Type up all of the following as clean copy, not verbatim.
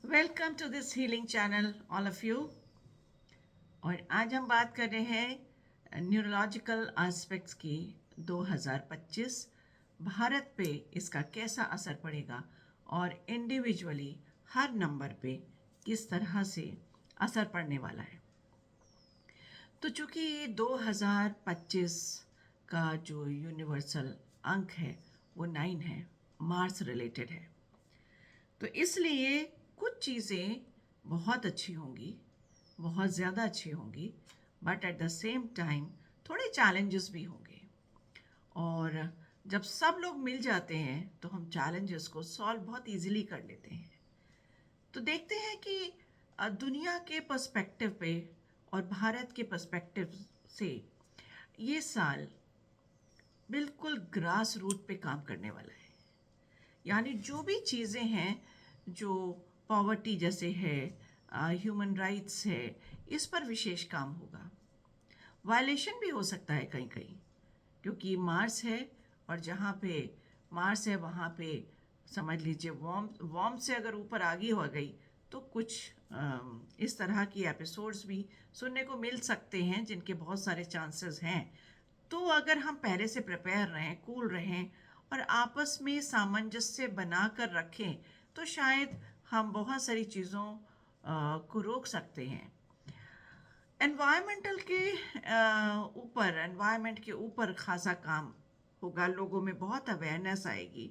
Welcome to this healing channel all of you. और आज हम बात कर रहे हैं न्यूरोलॉजिकल एस्पेक्ट्स की। 2025 भारत पे इसका कैसा असर पड़ेगा और इंडिविजुअली हर नंबर पे किस तरह से असर पड़ने वाला है। तो चूंकि 2025 का जो यूनिवर्सल अंक है वो 9 है, मार्स रिलेटेड है। तो इसलिए कुछ चीज़ें बहुत अच्छी होंगी, बहुत ज़्यादा अच्छी होंगी, but at the same time थोड़े चैलेंजेस भी होंगे। और जब सब लोग मिल जाते हैं तो हम चैलेंजेस को सॉल्व बहुत इजीली कर लेते हैं। तो देखते हैं कि दुनिया के पर्सपेक्टिव पे और भारत के पर्सपेक्टिव से ये साल बिल्कुल ग्रास रूट पे काम करने वाला है। यानी जो भी चीज़ें हैं, जो पॉवर्टी जैसे है, ह्यूमन राइट्स है, इस पर विशेष काम होगा। वायलेशन भी हो सकता है कहीं कहीं, क्योंकि मार्स है और जहाँ पे मार्स है वहाँ पे समझ लीजिए वार्म वार्म से अगर ऊपर आगे हो गई तो कुछ इस तरह की एपिसोड्स भी सुनने को मिल सकते हैं, जिनके बहुत सारे चांसेस हैं। तो अगर हम पहले से प्रिपेयर रहें, कूल रहें और आपस में सामंजस्य बनाकर रखें तो शायद हम बहुत सारी चीज़ों को रोक सकते हैं। एनवायरमेंटल के ऊपर एनवायरमेंट के ऊपर खासा काम होगा, लोगों में बहुत अवेयरनेस आएगी।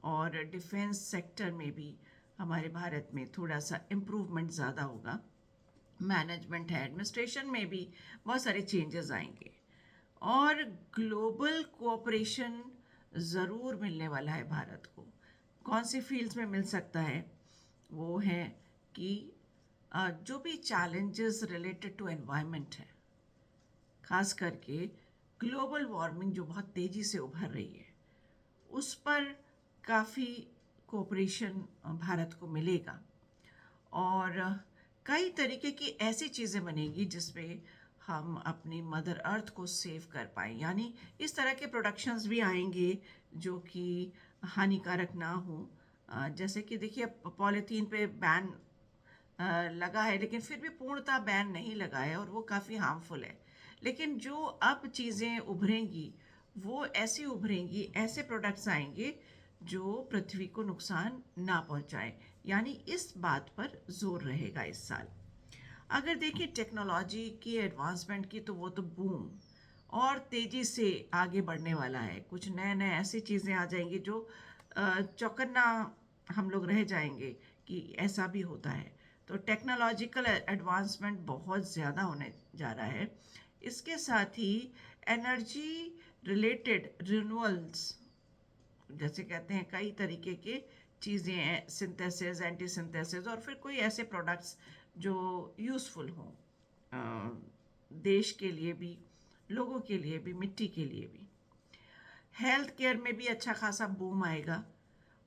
और डिफेंस सेक्टर में भी हमारे भारत में थोड़ा सा इम्प्रूवमेंट ज़्यादा होगा। मैनेजमेंट है, एडमिनिस्ट्रेशन में भी बहुत सारे चेंजेस आएंगे। और ग्लोबल कोऑपरेशन ज़रूर मिलने वाला है भारत को। कौन सी फील्ड्स में मिल सकता है? वो है कि जो भी चैलेंजेस रिलेटेड टू एनवायरनमेंट है, खास करके ग्लोबल वार्मिंग जो बहुत तेज़ी से उभर रही है, उस पर काफ़ी कोऑपरेशन भारत को मिलेगा। और कई तरीके की ऐसी चीज़ें बनेगी जिसमें हम अपनी मदर अर्थ को सेव कर पाएँ। यानी इस तरह के प्रोडक्शंस भी आएंगे जो कि हानिकारक ना हो। जैसे कि देखिए, पॉलीथीन पे बैन लगा है, लेकिन फिर भी पूर्णतः बैन नहीं लगा है और वो काफ़ी हार्मफुल है। लेकिन जो अब चीज़ें उभरेंगी वो ऐसी उभरेंगी, ऐसे प्रोडक्ट्स आएंगे जो पृथ्वी को नुकसान ना पहुंचाए। यानी इस बात पर जोर रहेगा इस साल। अगर देखिए टेक्नोलॉजी की एडवांसमेंट की, तो वो तो बूम और तेज़ी से आगे बढ़ने वाला है। कुछ नए नए ऐसी चीज़ें आ जाएंगी जो चौकन्ना हम लोग रह जाएंगे कि ऐसा भी होता है। तो टेक्नोलॉजिकल एडवांसमेंट बहुत ज़्यादा होने जा रहा है। इसके साथ ही एनर्जी रिलेटेड रिन्यूअल्स, जैसे कहते हैं कई तरीके के चीज़ें हैं, सिंथेसिस, एंटी सिंथेसिस, और फिर कोई ऐसे प्रोडक्ट्स जो यूज़फुल हों देश के लिए भी, लोगों के लिए भी, मिट्टी के लिए भी। हेल्थ केयर में भी अच्छा खासा बूम आएगा।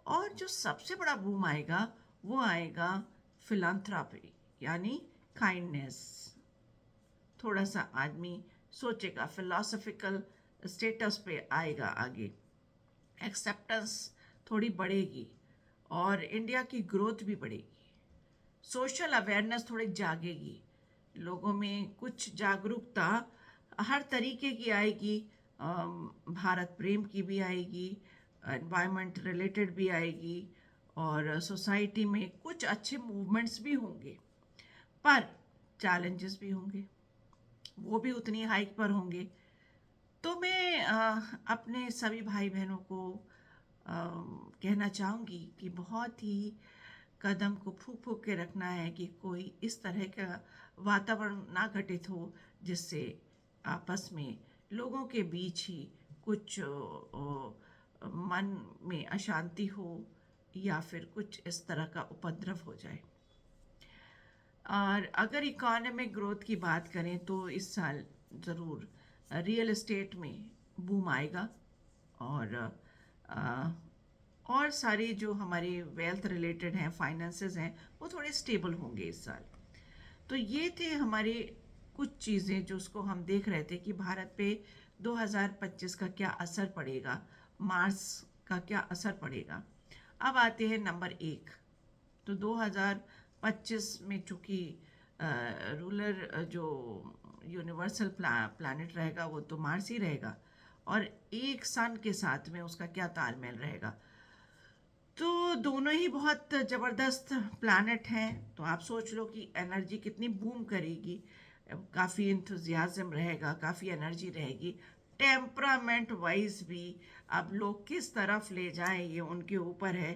और जो सबसे बड़ा बूम आएगा वो आएगा फिलांथ्रॉपी, यानी काइंडनेस। थोड़ा सा आदमी सोचेगा, फिलोसफिकल स्टेटस पे आएगा आगे, एक्सेप्टेंस थोड़ी बढ़ेगी और इंडिया की ग्रोथ भी बढ़ेगी। सोशल अवेयरनेस थोड़ी जागेगी, लोगों में कुछ जागरूकता हर तरीके की आएगी। भारत प्रेम की भी आएगी, एनवायरनमेंट रिलेटेड भी आएगी, और सोसाइटी में कुछ अच्छे मूवमेंट्स भी होंगे। पर चैलेंजेस भी होंगे, वो भी उतनी हाइक पर होंगे। तो मैं अपने सभी भाई बहनों को कहना चाहूँगी कि बहुत ही कदम को फूंक फूंक के रखना है कि कोई इस तरह का वातावरण ना घटित हो जिससे आपस में लोगों के बीच ही कुछ मन में अशांति हो या फिर कुछ इस तरह का उपद्रव हो जाए। और अगर इकोनॉमिक ग्रोथ की बात करें तो इस साल ज़रूर रियल एस्टेट में बूम आएगा। और अ, और सारी जो हमारी वेल्थ रिलेटेड हैं, फाइनेंसेस हैं, वो थोड़े स्टेबल होंगे इस साल। तो ये थे हमारे कुछ चीज़ें जो उसको हम देख रहे थे कि भारत पे 2025 का क्या असर पड़ेगा, मार्स का क्या असर पड़ेगा। अब आते हैं नंबर 1, तो 2025 में चूँकि रूलर जो यूनिवर्सल प्लानट रहेगा वो तो मार्स ही रहेगा, और एक सन के साथ में उसका क्या तालमेल रहेगा। तो दोनों ही बहुत ज़बरदस्त प्लैनेट हैं। तो आप सोच लो कि एनर्जी कितनी बूम करेगी, काफ़ी इंथुजियाज़म रहेगा, काफ़ी एनर्जी रहेगी। टेम्परामेंट वाइज भी अब लोग किस तरफ ले जाएं ये उनके ऊपर है,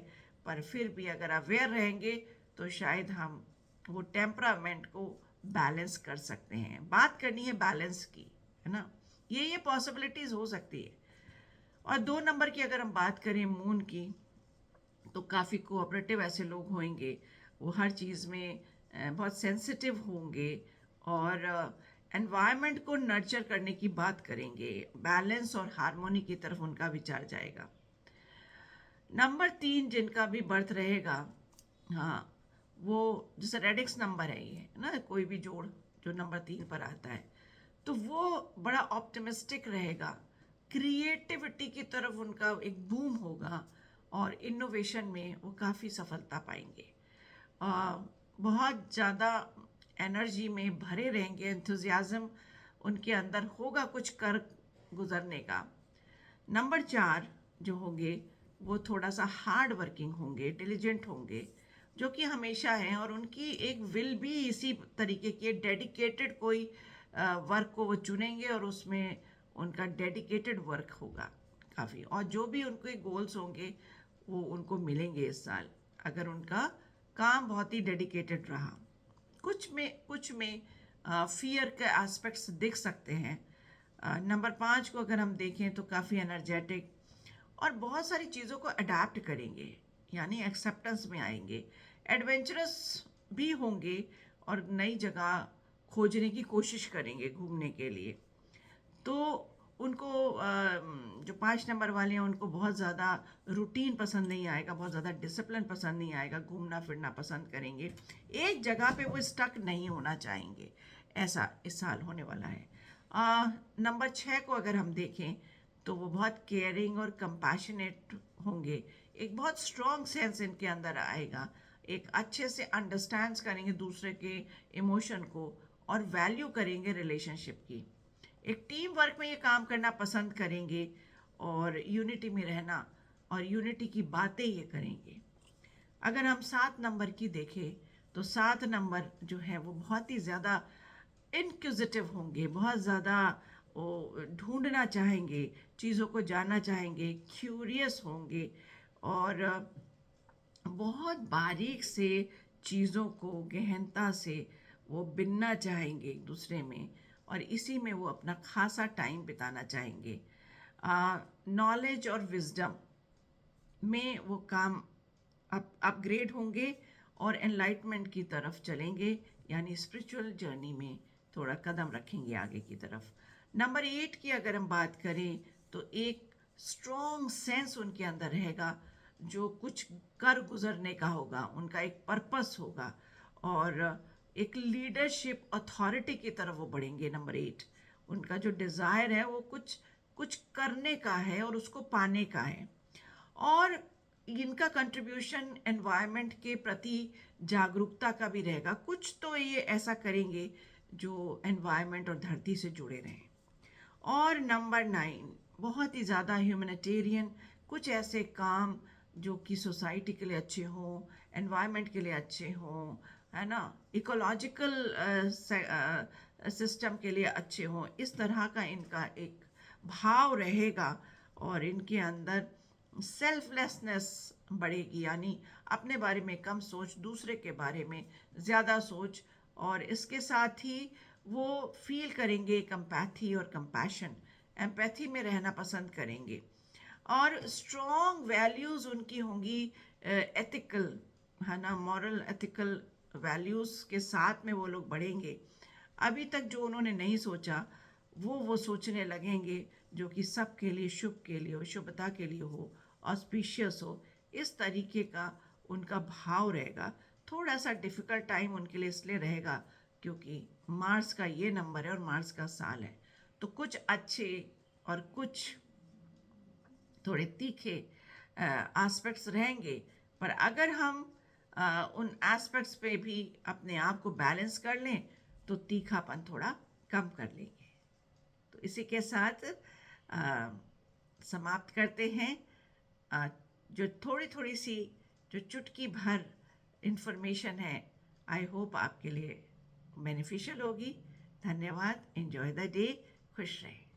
पर फिर भी अगर अवेयर रहेंगे तो शायद हम वो टेम्परामेंट को बैलेंस कर सकते हैं। बात करनी है बैलेंस की, है ना। ये पॉसिबिलिटीज़ हो सकती है। और 2 नंबर की अगर हम बात करें मून की, तो काफ़ी कोऑपरेटिव ऐसे लोग होंगे, वो हर चीज़ में बहुत सेंसिटिव होंगे, और एनवायरनमेंट को नर्चर करने की बात करेंगे। बैलेंस और हार्मोनी की तरफ उनका विचार जाएगा। नंबर 3 जिनका भी बर्थ रहेगा, हाँ, वो जैसे रेडिक्स नंबर है ये, है ना, कोई भी जोड़ जो नंबर 3 पर आता है, तो वो बड़ा ऑप्टिमिस्टिक रहेगा। क्रिएटिविटी की तरफ उनका एक बूम होगा, और इनोवेशन में वो काफ़ी सफलता पाएंगे। बहुत ज़्यादा एनर्जी में भरे रहेंगे, एंथुजियाज़म उनके अंदर होगा कुछ कर गुजरने का। नंबर 4 जो होंगे वो थोड़ा सा हार्ड वर्किंग होंगे, इंटेलिजेंट होंगे, जो कि हमेशा हैं, और उनकी एक विल भी इसी तरीके की डेडिकेटेड कोई वर्क को वो चुनेंगे, और उसमें उनका डेडिकेटेड वर्क होगा काफ़ी, और जो भी उनके गोल्स होंगे वो उनको मिलेंगे इस साल, अगर उनका काम बहुत ही डेडिकेटेड रहा। कुछ में फियर के एस्पेक्ट्स दिख सकते हैं। नंबर 5 को अगर हम देखें तो काफ़ी एनर्जेटिक, और बहुत सारी चीज़ों को अडाप्ट करेंगे, यानी एक्सेप्टेंस में आएंगे। एडवेंचरस भी होंगे, और नई जगह खोजने की कोशिश करेंगे घूमने के लिए। तो उनको जो 5 नंबर वाले हैं उनको बहुत ज़्यादा रूटीन पसंद नहीं आएगा, बहुत ज़्यादा डिसिप्लिन पसंद नहीं आएगा, घूमना फिरना पसंद करेंगे, एक जगह पे वो स्टक नहीं होना चाहेंगे। ऐसा इस साल होने वाला है। नंबर 6 को अगर हम देखें तो वो बहुत केयरिंग और कंपैशनेट होंगे, एक बहुत स्ट्रॉन्ग सेंस इनके अंदर आएगा, एक अच्छे से अंडरस्टैंड करेंगे दूसरे के इमोशन को, और वैल्यू करेंगे रिलेशनशिप की। एक टीम वर्क में ये काम करना पसंद करेंगे, और यूनिटी में रहना और यूनिटी की बातें ये करेंगे। अगर हम 7 नंबर की देखें तो 7 नंबर जो है वो बहुत ही ज़्यादा इनक्विजिटिव होंगे, बहुत ज़्यादा वो ढूंढना चाहेंगे, चीज़ों को जानना चाहेंगे, क्यूरियस होंगे, और बहुत बारीक से चीज़ों को गहनता से वो बिनना चाहेंगे एक दूसरे में, और इसी में वो अपना खासा टाइम बिताना चाहेंगे। नॉलेज और विजडम में वो काम अपग्रेड होंगे, और एनलाइटमेंट की तरफ चलेंगे, यानी स्पिरिचुअल जर्नी में थोड़ा कदम रखेंगे आगे की तरफ। नंबर 8 की अगर हम बात करें तो एक स्ट्रॉन्ग सेंस उनके अंदर रहेगा, जो कुछ कर गुजरने का होगा, उनका एक पर्पस होगा, और एक लीडरशिप अथॉरिटी की तरफ वो बढ़ेंगे। नंबर 8 उनका जो डिज़ायर है वो कुछ कुछ करने का है और उसको पाने का है, और इनका कंट्रीब्यूशन एनवायरनमेंट के प्रति जागरूकता का भी रहेगा। कुछ तो ये ऐसा करेंगे जो एनवायरनमेंट और धरती से जुड़े रहें। और नंबर 9 बहुत ही ज़्यादा ह्यूमैनिटेरियन, कुछ ऐसे काम जो कि सोसाइटी के लिए अच्छे हों, एनवायरनमेंट के लिए अच्छे हों, है ना, इकोलॉजिकल सिस्टम के लिए अच्छे हों, इस तरह का इनका एक भाव रहेगा। और इनके अंदर सेल्फलेसनेस बढ़ेगी, यानी अपने बारे में कम सोच, दूसरे के बारे में ज़्यादा सोच, और इसके साथ ही वो फील करेंगे कंपैथी और कंपैशन, एम्पैथी में रहना पसंद करेंगे, और स्ट्रॉन्ग वैल्यूज़ उनकी होंगी, एथिकल, है ना, मॉरल एथिकल वैल्यूज़ के साथ में वो लोग बढ़ेंगे। अभी तक जो उन्होंने नहीं सोचा वो सोचने लगेंगे, जो कि सब के लिए शुभ के लिए हो, शुभता के लिए हो, ऑस्पिशियस हो, इस तरीके का उनका भाव रहेगा। थोड़ा सा डिफ़िकल्ट टाइम उनके लिए इसलिए रहेगा क्योंकि मार्स का ये नंबर है और मार्स का साल है, तो कुछ अच्छे और कुछ थोड़े तीखे एस्पेक्ट्स रहेंगे। पर अगर हम उन एस्पेक्ट्स पे भी अपने आप को बैलेंस कर लें तो तीखापन थोड़ा कम कर लेंगे। तो इसी के साथ अ, समाप्त करते हैं। अ, जो थोड़ी थोड़ी सी जो चुटकी भर इंफॉर्मेशन है, आई होप आपके लिए बेनिफिशियल होगी। धन्यवाद। Enjoy the day. खुश रहें।